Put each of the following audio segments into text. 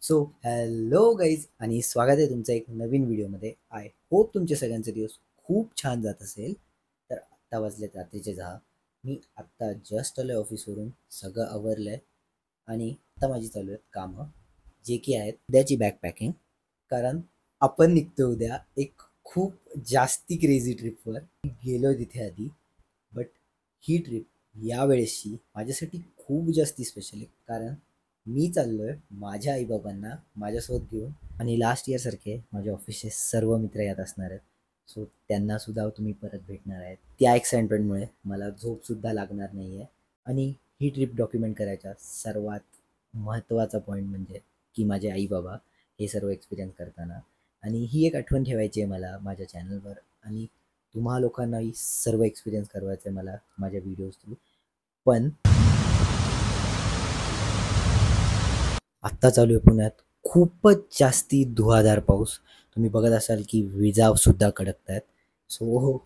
So hello guys आणि स्वागत आहे तुमचं एक नवीन व्हिडिओमध्ये. आय होप तुमचे सगळ्यांचे दिवस खूप छान जात असेल. तर आत्ता वाजलेत रात्रीचे 10. मी आत्ता जस्ट आलो आहे ऑफिसवरून, सगळं आवरलं आहे आणि आत्ता माझी चालू आहेत कामं, जे की आहेत उद्याची बॅग पॅकिंग. कारण आपण निघतो उद्या एक खूप जास्ती क्रेझी ट्रिपवर. गेलो तिथे आधी, बट ही ट्रिप यावेळेसची माझ्यासाठी खूप जास्ती स्पेशल आहे. कारण मी चाललो आहे माझ्या आईबाबांना माझ्यासोबत घेऊन आणि लास्ट इयरसारखे माझ्या ऑफिसचे सर्व मित्र यात असणार आहेत. सो त्यांनासुद्धा तुम्ही परत भेटणार आहेत. त्या एक्साइटमेंटमुळे मला झोपसुद्धा लागणार नाही आहे. आणि ही ट्रिप डॉक्युमेंट करायचा सर्वात महत्त्वाचा पॉईंट म्हणजे की माझे आईबाबा हे सर्व एक्सपिरियन्स करताना, आणि ही एक आठवण ठेवायची आहे मला माझ्या चॅनलवर, आणि तुम्हा लोकांनाही सर्व एक्सपिरियन्स करवायचं आहे मला माझ्या व्हिडिओज थ्रू. पण आत्ता चालू आहे पुण्यात खूपच जास्ती धुवाधार पाऊस. तुम्ही बघत असाल की विजासुद्धा कडकत आहेत. सो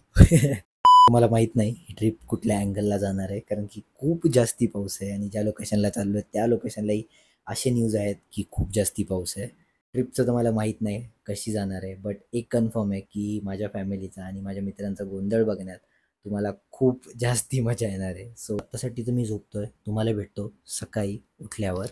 मला माहीत नाही ही ट्रिप कुठल्या अँगलला जाणार आहे, कारण की खूप जास्ती पाऊस आहे आणि ज्या लोकेशनला चाललो आहे त्या लोकेशनलाही असे न्यूज आहेत की खूप जास्ती पाऊस आहे. ट्रिपचं तर मला माहीत नाही कशी जाणार आहे, बट एक कन्फर्म आहे की माझ्या फॅमिलीचा आणि माझ्या मित्रांचा गोंधळ बघण्यात तुम्हाला खूप जास्ती मजा येणार आहे. सो आत्तासाठी तर मी झोपतो आहे. तुम्हाला भेटतो सकाळी उठल्यावर.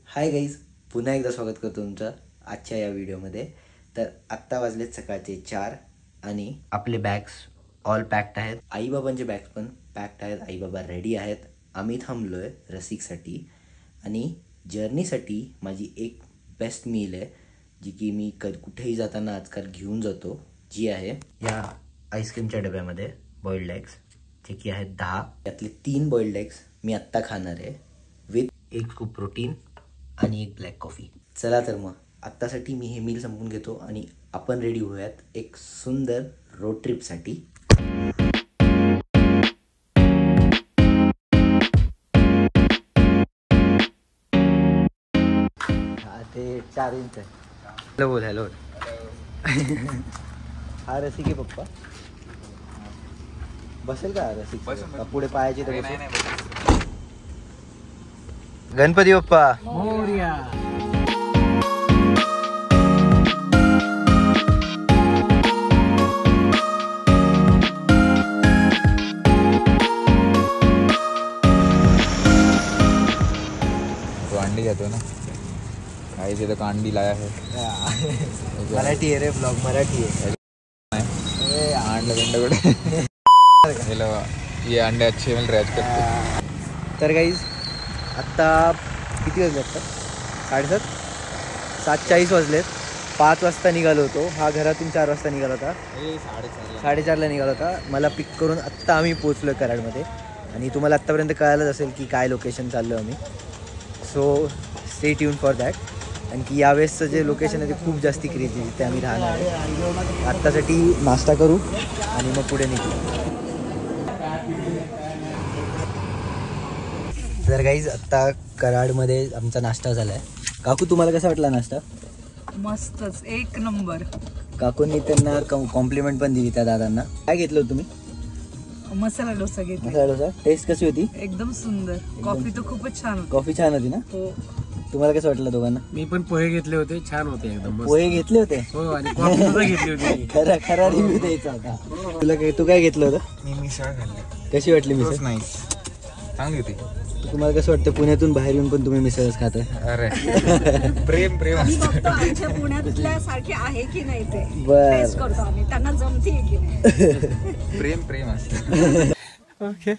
हाय गाईज, पुन्हा एकदा स्वागत करतो तुमचं आजच्या या व्हिडिओमध्ये. तर आत्ता वाजलेत सकाळचे 4 आणि आपले बॅग्स ऑल पॅक्ड आहेत. आईबाबांचे बॅग्स पण पॅक्ड आहेत. आईबाबा रेडी आहेत. आम्ही थांबलो आहे रसिकसाठी आणि जर्नीसाठी माझी एक बेस्ट मील आहे जी की मी कुठेही जाताना आजकाल घेऊन जातो, जी आहे या आईस्क्रीमच्या डब्यामध्ये बॉइल्ड एग्स, जे की आहेत 10. त्यातले 3 बॉइल्ड एग्स मी आत्ता खाणार आहे विथ एक स्कूप प्रोटीन आणि एक ब्लॅक कॉफी. चला तर मग आत्तासाठी मी हे मील संपून घेतो आणि आपण रेडी होऊयात एक सुंदर रोड ट्रिपसाठी. ते 4 इंच आहे. हॅलो बोल. हॅलो. हा रसिक आहे पप्पा. बसेल का रसिक? पुढे पायाचे तर बसेल. गणपती बाप्पा मोरया. तो अंडी जातो ना काही से तो कांडी लाया है. मराठी आहे रे, ब्लॉग मराठी आहे. अंडे हेलो ये अंडे अच्छे मिल रहे आजकल. तर गाईज आत्ता किती वाजले? आत्ता 7:30, 7:40 वाजलेत. 5 वाजता निघालो होतो. हा घरातून 4 वाजता निघाला होता. 4:30ला निघाला होता. मला पिक करून आत्ता आम्ही पोचलो आहे कराडमध्ये. आणि तुम्हाला आत्तापर्यंत कळालंच असेल की काय लोकेशन चाललो आम्ही. So stay tune for that. आणखी यावेळेसचं जे लोकेशन आहे ते खूप जास्ती क्रेझी, तिथे आम्ही राहणार आहे. आत्तासाठी नाश्ता करू आणि मग पुढे निघू. तर गाईज आत्ता कराडमध्ये आमचा नाश्ता झाला आहे. काकू तुम्हाला कसा वाटला नाश्ता? मस्तच, एक नंबर. काकूंनी त्यांना कॉम्प्लिमेंट पण दिली त्या दादांना. काय घेतलं होतं तुम्ही? मसाला डोसा घेतला. मसाला डोसा. टेस्ट कशी होती? एकदम सुंदर. कॉफी तर खूपच छान होती. कॉफी छान होती ना? हो. तुम्हाला कसं वाटलं दोघांना? मी पण पोहे घेतले होते, छान होते एकदम. पोहे घेतले होते? हो, आणि कॉफी सुद्धा घेतली होती. खरा रिव्ह्यू द्यायचा होता. तू काय घेतलं होतं? मी मिसळ खाल्ली. कशी वाटली मिसळ? नाही चांगली होती. तुम्हाला कसं वाटतं पुण्यातून बाहेर येऊन पण तुम्ही मिसळच खाताय? अरे प्रेम प्रेम आम्ही बघतो आमच्या पुण्यातल्या सारखे आहे की नाही ते बर. टेस्ट करतो आम्ही, त्यांना जमते की नाही. प्रेम प्रेम असतं. ओके.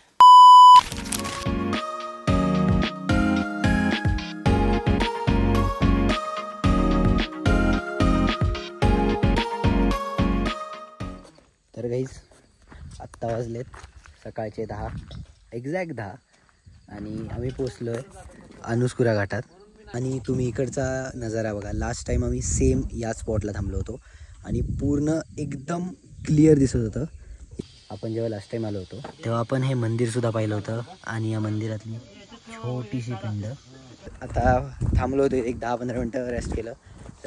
तर गाईज आत्ता वाजलेत सकाळचे 10, एक्झॅक्ट 10, आणि आम्ही पोचलो आहे अनुस्कुरा घाटात. आणि तुम्ही इकडचा नजारा बघा. लास्ट टाईम आम्ही सेम याच स्पॉटला थांबलो होतो आणि पूर्ण एकदम क्लिअर दिसत होतं. आपण जेव्हा लास्ट टाईम आलो होतो तेव्हा आपण हे मंदिरसुद्धा पाहिलं होतं आणि या मंदिरातली छोटीशी पिंड. आता थांबलो होतो, एक 10-15 मिनटं रेस्ट केलं.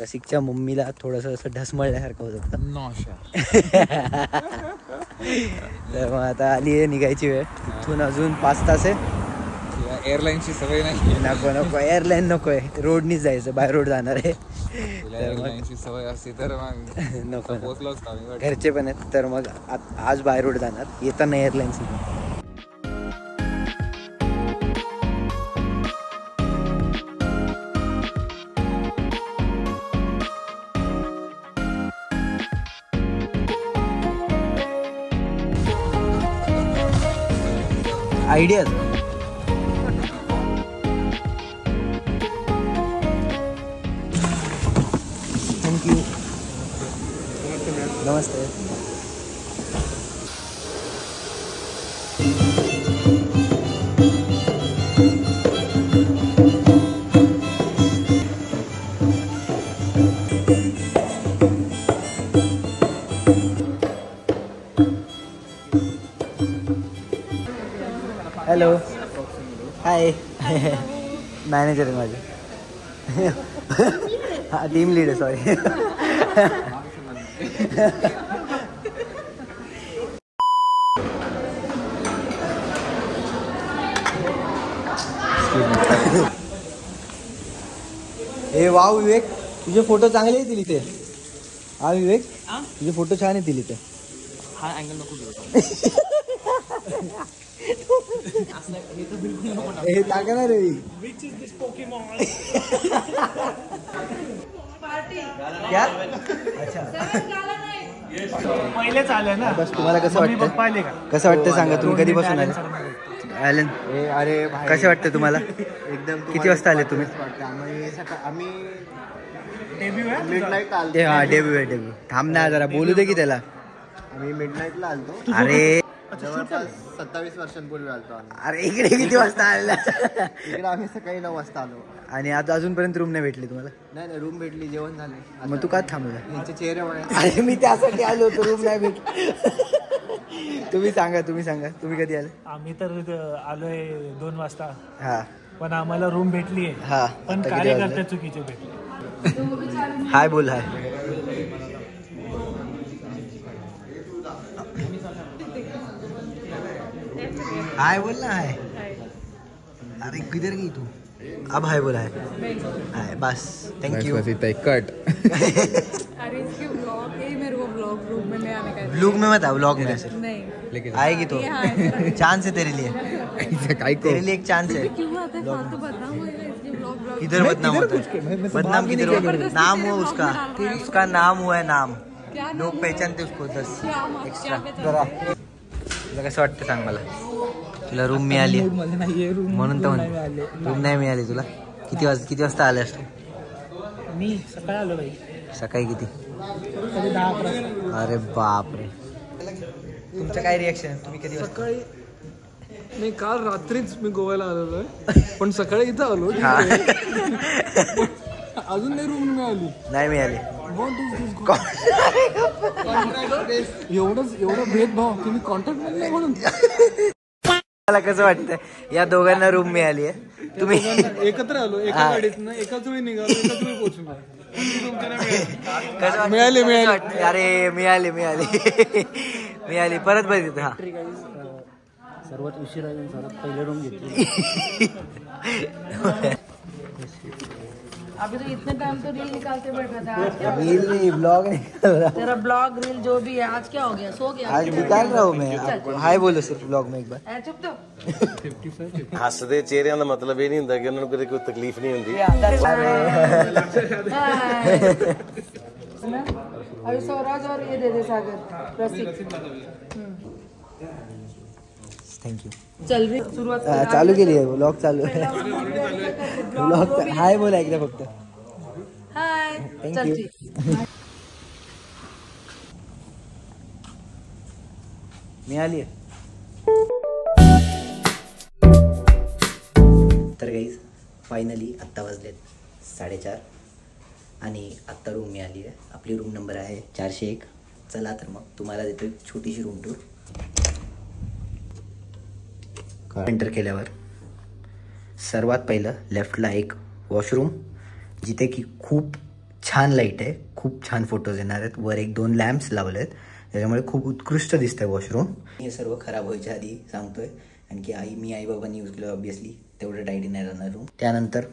रसिकच्या मम्मीला थोडंसं असं ढसमळल्यासारखं होत होतं. नॉशा. तर मग आता आली आहे निघायची वेळ. इथून अजून 5 तास आहे. एअरलाईनची सवय नाही. नको एअरलाईन नको आहे, रोडनीच जायचं, बाय रोड जाणार आहे. एअरलाईनची सवय असती तर मग नको पोहोचलो असतो आम्ही. घरचे पण आहेत, तर मग आज बाय रोड जाणार, येताना एअरलाईन्स. Idea thank you. नमस्ते. हॅलो. हाय. मॅनेजर आहे माझे. हा टीम लीड आहे, सॉरी. हे वाव विवेक, तुझे फोटो चांगले येतील इथे. हा विवेक, तुझे फोटो छान येतील इथे. हा अँगल नको घेऊ. हे टाका ना रे. क्या? अच्छा. पहिलेच आले ना. बस तुम्हाला कसं वाटतं? पाहिले का? कसं वाटतं सांगा, तुम्ही कधीपासून आले? ॲलन, अरे कसं वाटतं तुम्हाला? एकदम किती वाजता आले तुम्ही? आम्ही डेब्यू आहे मिडनाईट आलतो. ते हा डेब्यू आहे, डेब्यू. थांब ना जरा, बोलू दे की त्याला. आम्ही मिडनाईटला आलतो. अरे जवळपास 27 वर्षांपूर्वी आलतो आम्ही. अरे इकडे किती वाजता आला? इकडे आम्ही सकाळी 9 वाजता आलो. आणि आता अजूनपर्यंत रूम नाही भेटली तुम्हाला? नाही रूम भेटली, जेवण झाले. मग तू का थांबला? यांचे चेहरे वळे. अरे मी त्यासाठी आलो होतो, रूम नाही भेटली. तुम्ही सांगा, तुम्ही कधी आले? आम्ही तर आलोय 2 वाजता, हा पण आम्हाला रूम भेटली आहे. हा. पण आता किती कार्यकर्ते वाजले? चुकीचे भेटले. हाय बोल. हाय. हाय बोल ना. हाय. अरे किधर गई तू? अब हाय बोला है. हाय बस. Thank you. कट. अरे इसकी व्लॉग है, मेरे को व्लॉग रूम में आने का व्लॉग में मत आ, व्लॉग में सिर्फ नहीं. आएगी तो. चांस है तेरे लिए, तेरे लिए एक चांस है. क्यों आता है फालतू बदनाम होएगा इसकी व्लॉग. किधर बदनाम होता है? बदनाम किधर होगा? नाम हुआ उसका नाम हुआ है, नाम. लोक पहचानते उसको 10 एक्स्ट्रा. जरा तुला कसं वाटतं सांग मला? तुला रूम मिळाली म्हणून तर रूम नाही मिळाली तुला? किती वाजता आलास तू? मी सकाळी आलो भाई. सकाळी किती? 10-11. अरे बापरे. तुमचं काय रिॲक्शन आहे? तुम्ही कधी वाजता? सकाळी नाही, काल रात्रीच मी गोव्याला आलेलो आहे, पण सकाळी इथं आलो. अजून नाही रूम मिळाली. नाही मिळाली. एवढं भेदभाव की मी कॉन्टॅक्ट मध्ये नाही म्हणून. मला कसं वाटतं या दोघांना रूम मिळाली आहे? तुम्ही एकत्र आलो, एका गाडीतनं एकाच वेळी निघालो, एकाच वेळी पोहोचलो. कसं मिळाली. वाटतं? अरे मिळाली परत बघितलं. हा सर्वात उशिरा येऊन सर्वात पहिले रूम घेतली. अभी तो इतने टाइम तो रील निकालते बैठा था. आज क्या रील नहीं, ब्लॉग नहीं. तेरा ब्लॉग रील जो भी है, आज क्या हो गया? सो गया? आज निकाल रहा हूँ मैं. हाय बोलो सिर्फ ब्लॉग में एक बार. ऐ चुप तो. ਹੱਸਦੇ ਚਿਹਰਿਆਂ ਦਾ ਮਤਲਬ ਇਹ ਨਹੀਂ ਹੁੰਦਾ ਕਿ ਉਹਨਾਂ ਨੂੰ ਕਦੇ ਕੋਈ ਤਕਲੀਫ ਨਹੀਂ ਹੁੰਦੀ. अभी स्वराज और ये दे दे सागर रसिक. थँक्यू. चल रही सुरुवात. चालू केली आहे, ब्लॉग चालू आहे. ब्लॉग हाय बोला एकदा फक्त. हाय. थँक्यू. मिळाली आहे. तर गाईज फायनली आत्ता वाजलेत 4:30 आणि आत्ता रूम मिळाली आहे. आपली रूम नंबर आहे 401. चला तर मग तुम्हाला देतो एक छोटीशी रूम टूर. एंटर केल्यावर सर्वात पहिलं लेफ्टला एक वॉशरूम, जिथे की खूप छान लाईट आहे, खूप छान फोटोज येणार आहेत. वर 1-2 लॅम्प्स लावले आहेत, त्याच्यामुळे खूप उत्कृष्ट दिसतंय वॉशरूम. हे सर्व खराब व्हायच्या आधी सांगतोय, आणखी आई बाबांनी यूज केलं ऑब्विसली, तेवढं टाईटी नाही राहणार रूम. त्यानंतर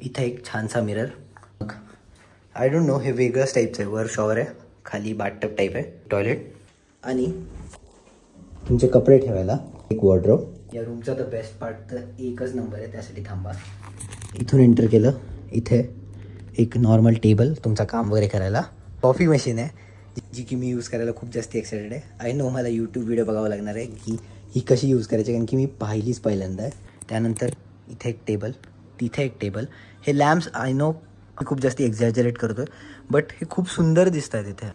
इथं एक छानसा मिरर. आय डोंट नो, हे वेगळंच टाईपचं आहे. वर शॉवर आहे, खाली बाथटब टाईप आहे, टॉयलेट आणि तुमचे कपडे ठेवायला एक वॉर्डरोब. या रूमचा तर बेस्ट पार्ट तर एकच नंबर आहे, त्यासाठी थांबा. इथून एंटर केलं, इथे एक नॉर्मल टेबल तुमचं काम वगैरे करायला. कॉफी मशीन आहे जी की मी यूज करायला खूप जास्त एक्सायटेड आहे. आय नो मला यूट्यूब व्हिडिओ बघावं लागणार आहे की ही कशी यूज करायची, कारण की मी पाहिलीच पहिल्यांदा आहे. त्यानंतर इथे एक टेबल, तिथे एक टेबल. हे लॅम्प्स आय नो मी खूप जास्त एक्झॅजरेट करतो आहे, बट हे खूप सुंदर दिसत आहेत इथे.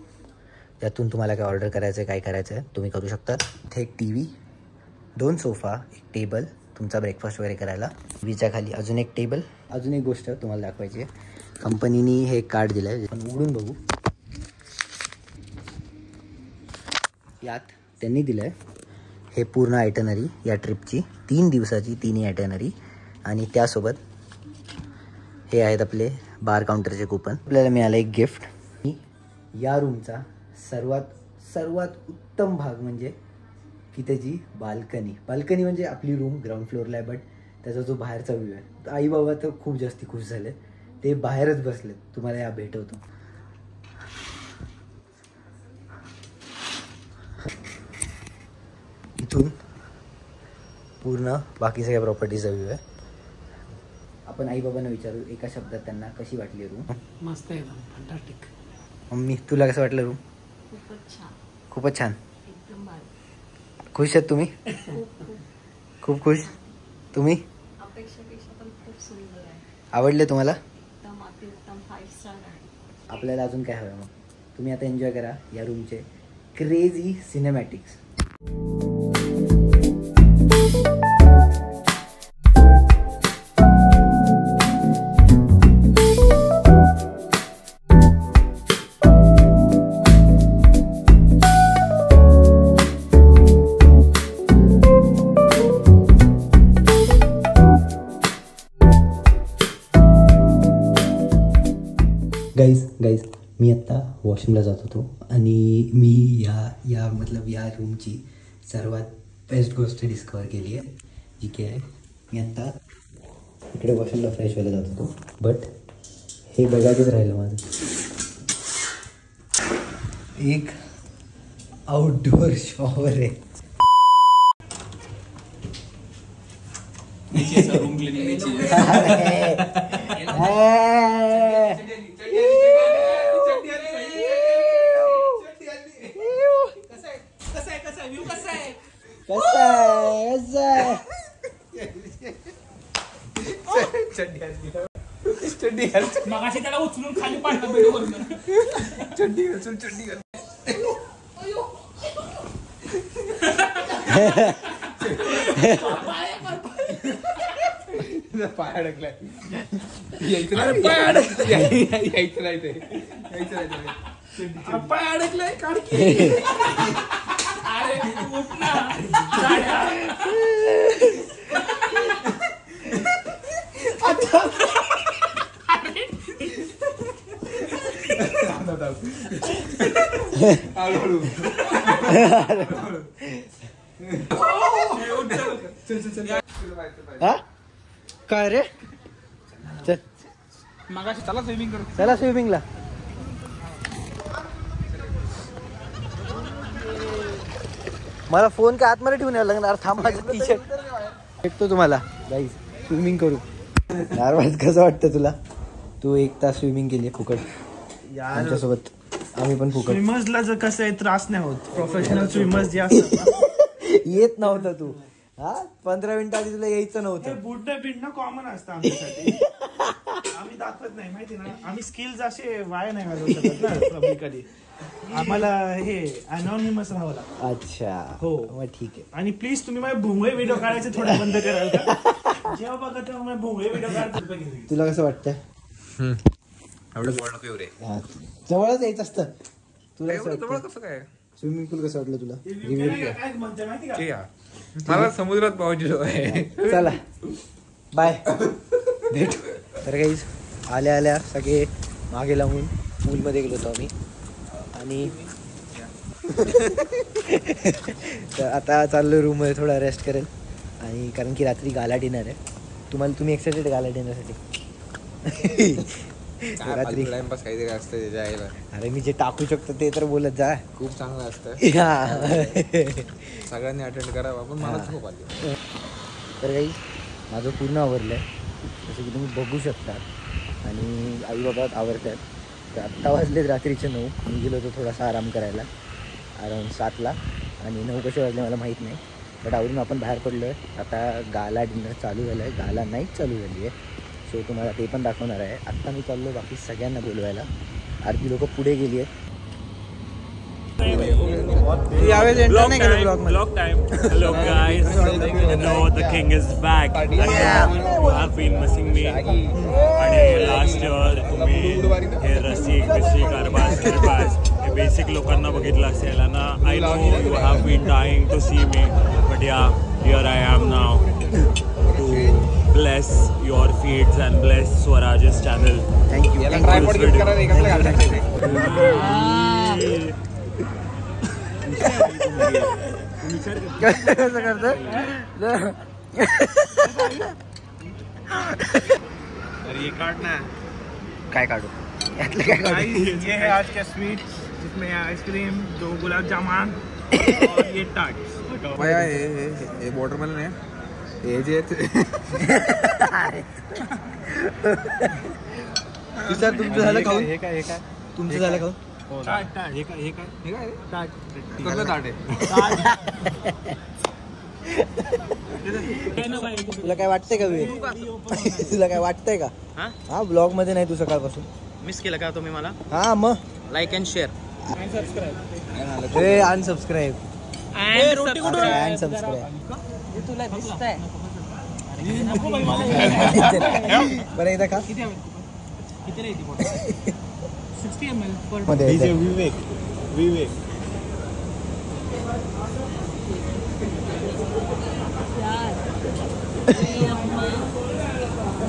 यातून तुम्हाला काय ऑर्डर करायचं आहे, काय करायचं आहे तुम्ही करू शकता. इथे एक टी व्ही, 2 सोफा, एक टेबल तुमचा ब्रेकफास्ट वगैरे करायला. टीव्हीच्या खाली अजून एक टेबल. अजून एक गोष्ट तुम्हाला दाखवायची आहे, कंपनीने हे कार्ड दिलं आहे, आपण उघडून बघू. यात त्यांनी दिलं आहे हे पूर्ण आयटनरी या ट्रिपची, 3 दिवसाची 3 आयटनरी. आणि त्यासोबत हे आहेत आपले बार काउंटरचे कूपन. आपल्याला मिळालं एक गिफ्ट. या रूमचा सर्वात उत्तम भाग म्हणजे की त्याची बाल्कनी म्हणजे आपली रूम ग्राउंड फ्लोअरला आहे, बट त्याचा जो बाहेरचा व्ह्यू आहे. आई बाबा तर खूप जास्ती खुश झाले, ते बाहेरच बसले. तुम्हाला या भेटवतो. इथून पूर्ण बाकी सगळ्या प्रॉपर्टीचा व्ह्यू आहे. आपण आई बाबांना विचारू एका शब्दात त्यांना कशी वाटली रूम. मस्त आहे, फंटास्टिक. मम्मी तुला कसं वाटलं रूम? खूपच छान. खुश आहेत तुम्ही? खूप खुश. तुम्ही? अपेक्षापेक्षा पण खूप सुंदर आहे. आवडले तुम्हाला? एकदम अतिउत्तम 5 स्टार आहे. आपल्याला अजून काय हवं मग? तुम्ही आता एन्जॉय करा या रूमचे क्रेझी सिनेमॅटिक्स. गाईज मी आत्ता वॉशरूमला जात होतो आणि मी या रूमची सर्वात बेस्ट गोष्ट डिस्कवर केली आहे, जी की आहे मी आत्ता इकडे वॉशरूमला फ्रेश व्हायला जात होतो, बट हे बघायचंच राहिलं माझं. एक आउटडोअर शॉवर आहे. मगाशी त्याला उचलून खाली पाडलं बेडवरून. चड्डी घाल. पाय अडकलाय. पाय अडकलाय काढकी. अरे उठ ना. काय रे? चल मगाशी चला स्विमिंग करू. चला स्विमिंगला. मला फोन काय आतमध्ये ठेवून यावं लागणार. थांब माझं टी शर्ट भेटतो तुम्हाला. गाईज स्विमिंग करू यार. कसं वाटतं तुला? तू 1 तास स्विमिंग केली फुकट आमच्यासोबत. आम्ही पण फुकट. स्विमर्सला जर कसं आहे त्रास नाही होत. प्रोफेशनल स्विमर्स जे असतात येत नव्हता तू. हा 15 मिनिटं आधी तुला यायचं नव्हतं. बुडणं बिडणं कॉमन असतं आमच्यासाठी. आम्ही दाखवत नाही माहिती ना. आम्ही स्किल्स असे वाया नाही घालवू शकत ना पब्लिकली. आम्हाला हे अनॉनिमस राहावं लागतं. अच्छा हो मग ठीक आहे. आणि प्लीज तुम्ही माझे भोंगळे व्हिडिओ काढायचे थोडे बंद कराल का? जेव्हा बघा तेव्हा माझे भोंगळे व्हिडिओ काढतो. तुला कसं वाटतं? एवढं जवळ नको येऊ रे. जवळच यायचं असतं. तुला कसं जवळ वाटतं? कसं काय? स्विमिंग पूल कसं वाटलं तुला? काय म्हणते माहिती का? ते या. मला समुद्रात पाहायची आहे. चला बाय भेट. तर काहीच आल्या सगळे मागे लावून पूलमध्ये गेलो होतो आम्ही आणि तर आता चाललो रूममध्ये थोडा रेस्ट करेल आणि कारण की रात्री गाला डिनर आहे. तुम्ही एक्साइटेड गाला डिनरसाठी? रात्री टाइमपास काहीतरी असतं त्याच्या आईला. अरे मी जे टाकू शकतो ते तर बोलत जा. खूप चांगलं असतं. हा सगळ्यांनी अटेंड करावं. पण मला झोप आली. तर काही माझं पूर्ण आवरलं आहे जसं की तुम्ही बघू शकता आणि आई बाबा आवरतात. तर आत्ता वाजलेत रात्रीचे 9. मी गेलो होतो थोडासा आराम करायला अराऊंड 7ला आणि 9 कसे वाजले मला माहीत नाही. बट आवरून आपण बाहेर पडलो आहे. आता गाला डिनर चालू झालं आहे. गाला नाईट चालू झाली आहे. सो तुम्हाला ते पण दाखवणार आहे. आत्ता मी चाललो बाकी सगळ्यांना बोलवायला. अर्धी लोकं पुढे गेली आहेत. Vlog time. Hello guys. No, the king is back. You have been missing me. आणि लास्ट इयर तुम्ही हे रसिक कारबाज हे बेसिक लोकांना बघितलं असेल ना. I know you have been dying to see me but yeah here I am now to bless your feeds and bless Swaraj's channel. Thank you. कसं करतं ये काटना है. काय काढू यातलं काय काढू? ये है आज का स्वीट जिसमें आइसक्रीम 2 गुलाब जामुन और ये टार्ट. हे वॉटरमेलन आहे. हे जे सर तुमचं झालं खाऊन? तुमचं झालं खाऊन? कसलं ताट आहे? तुला काय वाटतंय का विवेक? तुला काय वाटतंय का? हा ब्लॉग मध्ये नाही तू सकाळपासून मिस केलं का तुम्ही मला? हा मग लाईक अँड शेअर. अनसबस्क्राईब तुला दिसतंय बरं एकदा का विवेक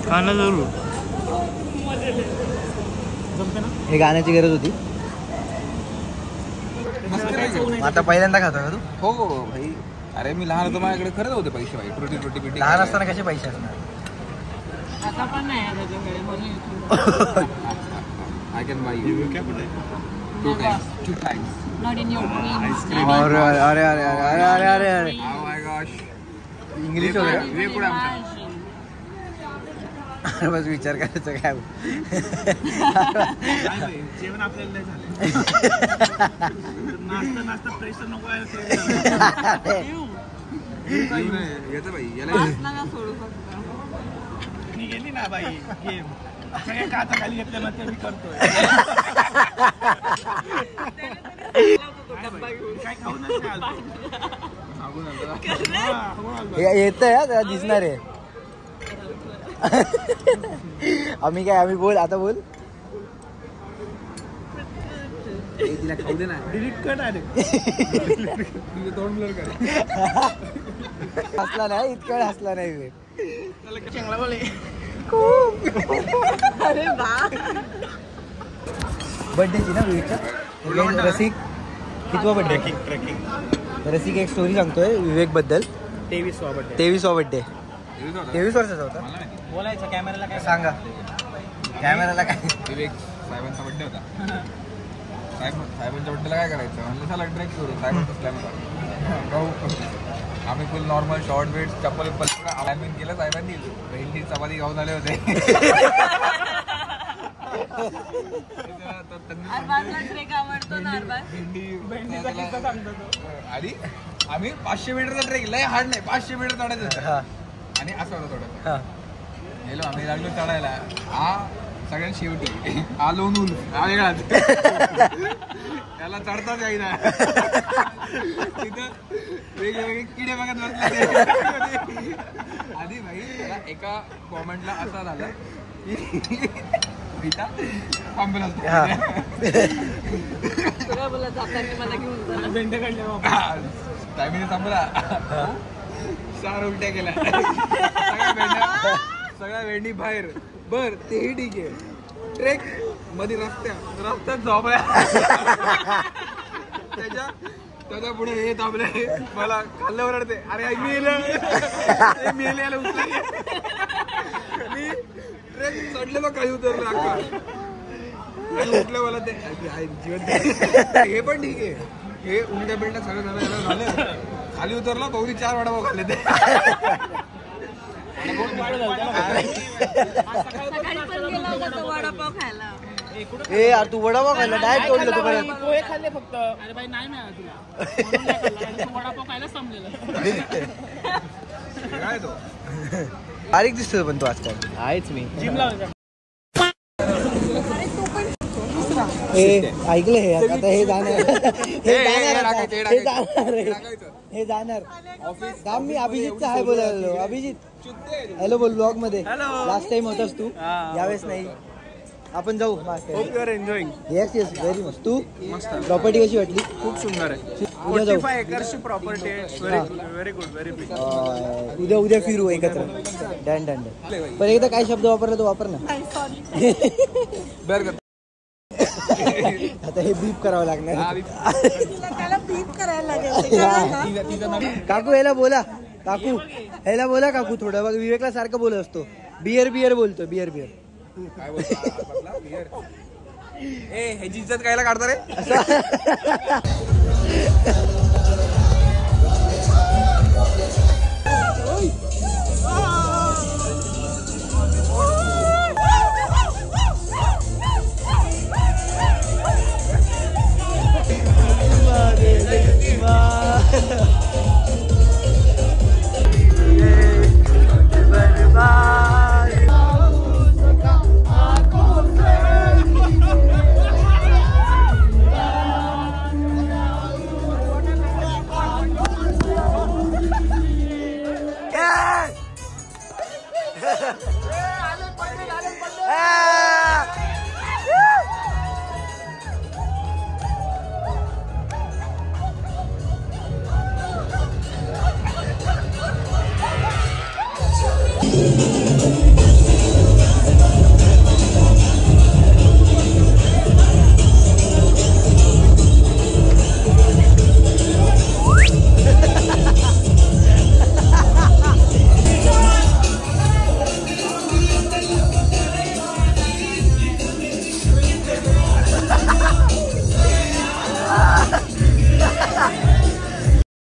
खाना जरूर. हे गाण्याची गरज होती. आता पहिल्यांदा खातो का तू? हो भाई. अरे मी लहान होतो माझ्याकडे खरंच होते पैसे भाई. रोटी पिटी लहान असताना कसे पैसे असणार? आता पण नाही आहे त्याच्याकडे म्हणून I can buy you. Two times. Not in your dreams. अरे अरे अरे अरे अरे अरे अरे Oh my gosh. इंग्लिश वगैरे विवेक कुठे आमचा? बस विचार करायचं काय. जेवण आपल्याला नाही झालं. नाश्ता प्रेशर नको येतं भाई. याला सोडू शकतो. मी गेली ना बाई गेम सगळ्या काचा खाली घेतल्यानंतर मी करतोय. काय खाऊनच नाही आलो. येत आहे दिसणार आहे. आम्ही बोल आता बोल. तिला खाऊ दे ना. डिलीट कर डायरेक्ट. तोंड ब्लर कर. हसला नाही इतका वेळ हसला नाही. अरे वा बर्थडेची ना विवेकचा. रसिक कितवा बर्थडे? ट्रेकिंग. रसिक एक स्टोरी सांगतोय विवेक बद्दल. 23वा बर्थडे. 23वा बर्थडे. 23 वर्षाचा होता. बोलायचं कॅमेराला काय सांगा कॅमेराला काय. विवेक साहेबांचा बड्डे होता. साहेबांच्या बड्डेला काय करायचं म्हणलं चला ट्रेक करू. साहेबांचा प्लॅन होता. आम्ही फुल नॉर्मल शॉर्ट वेट चप्पल प्लॅनिंग केलं. साहेबांनी भेंडी चपाती खाऊन आले होते. आणि आम्ही 500 मीटरचा ट्रेक लय हार्ड नाही 500 मीटर चढायचं होतं. आणि असं होतं थोडं. गेलो आम्ही लागलो चढायला. हा सगळ्यात शेवटी हा लोन उल हा वेगळाच. त्याला चढताच यायला. तिथं वेगवेगळे किडे बघत बसले. आधी भाई त्याला एका कॉमेंटला असं झालं की टायमिंग थांबला. 4 उलट्या केल्या. सगळ्या भेंडी बाहेर. बर तेही ठीक आहे. ट्रेक मध्ये रस्त्यात झोपल्या त्याच्या पुढे हे थांबले मला खाल्ल्यावर रडते अरे मी मेले उचला मी ट्रेन चढलेलो काही उतरलो अक्का उठलं मला ते जीवन हे पण ठीक आहे हे उलट्या बिलट्या सगळं झालं खाली उतरला बहुधी 4 वडापाव खाल्ले ते वडापाव खायला ए यार तू वडापाव खायला डायरेक्ट तोडलं तू परत पोहे खाल्ले फक्त. अरे बाई नाही मिळाला तुला म्हणून नाही खाल्ला. आणि तो वडापाव खायला संपलेला. काय तो बारीक दिसतोय पण तू आजकाल आहेच मी जिमला होता. ऐकलं हे आता हे जाणार हे जाणार काम मी अभिजितचा हाय बोलायलो. अभिजित हॅलो बोल ब्लॉग मध्ये लास्ट टाइम होतास तू यावेळेस नाही आपण जाऊ एन्जॉईंग येस येस व्हेरी मस्त. तू प्रॉपर्टी कशी वाटली? खूप सुंदर आहे. उद्या जाऊ 45 एकरची प्रॉपर्टी आहे. Very good very big. उद्या फिरू एकत्र डन डन डन. पण एकदा काय शब्द वापरला तो वापर ना. आता हे बीप करावं लागणार. त्याला बीप करायला लागेल. काकू ह्याला बोला काकू ह्याला बोला काकू थोडं बघ विवेकला सारखं बोलत असतो. बियर बोलतो बियर. काय बोलतो बियर ह्याची इज्जत कायला काढता रे.